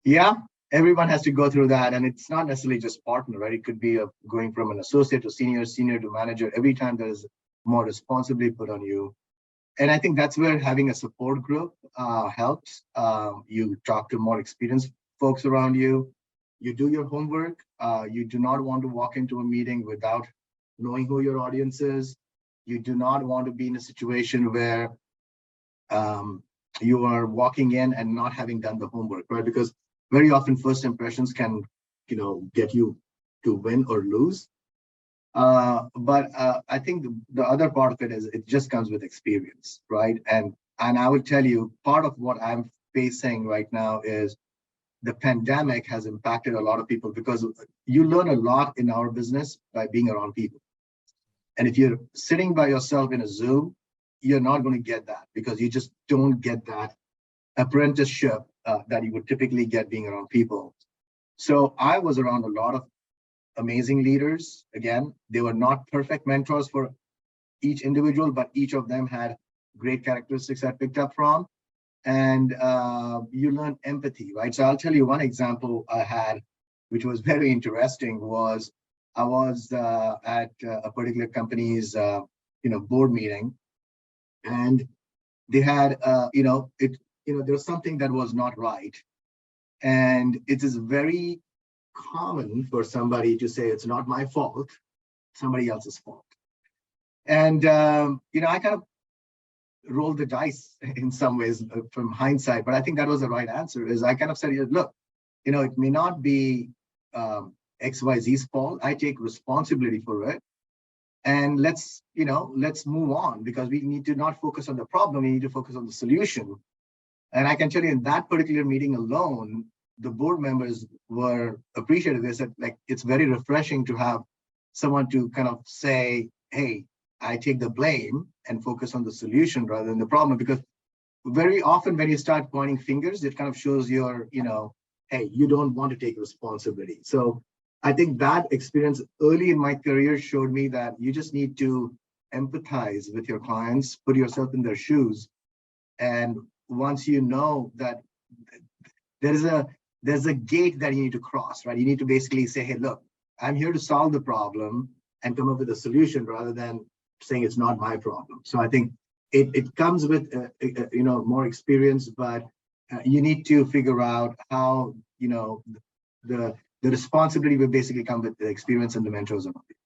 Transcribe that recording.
Yeah, everyone has to go through that, and it's not necessarily just partner, right? It could be going from an associate to senior, senior to manager. Every time there's more responsibility put on you, and I think that's where having a support group helps. You talk to more experienced folks around you. You do your homework. You do not want to walk into a meeting without knowing who your audience is. You do not want to be in a situation where you are walking in and not having done the homework, right? Because very often first impressions can, get you to win or lose. But I think the other part of it is it just comes with experience, right? And I will tell you, part of what I'm facing right now is the pandemic has impacted a lot of people because you learn a lot in our business by being around people. And if you're sitting by yourself in a Zoom, you're not going to get that because you just don't get that apprenticeship that you would typically get being around people. So I was around a lot of amazing leaders. Again, they were not perfect mentors for each individual, but each of them had great characteristics I picked up from. And you learn empathy, right? So I'll tell you one example I had, which was very interesting, was I was at a particular company's, board meeting, and they had, there was something that was not right. And it is very common for somebody to say, it's not my fault, somebody else's fault. And, I kind of rolled the dice in some ways from hindsight, but I think that was the right answer. Is I kind of said, look, it may not be XYZ's fault. I take responsibility for it. And let's move on, because we need to not focus on the problem. We need to focus on the solution. And I can tell you, in that particular meeting alone, the board members were appreciative. They said, it's very refreshing to have someone to kind of say, hey, I take the blame and focus on the solution rather than the problem. Because very often when you start pointing fingers, it kind of shows your, hey, you don't want to take responsibility. So I think that experience early in my career showed me that you just need to empathize with your clients, put yourself in their shoes. And once you know that there's a gate that you need to cross, right? You need to basically say, hey, look, I'm here to solve the problem and come up with a solution rather than saying it's not my problem. So I think it comes with, more experience, but you need to figure out how, the responsibility will basically come with the experience and the mentors around you.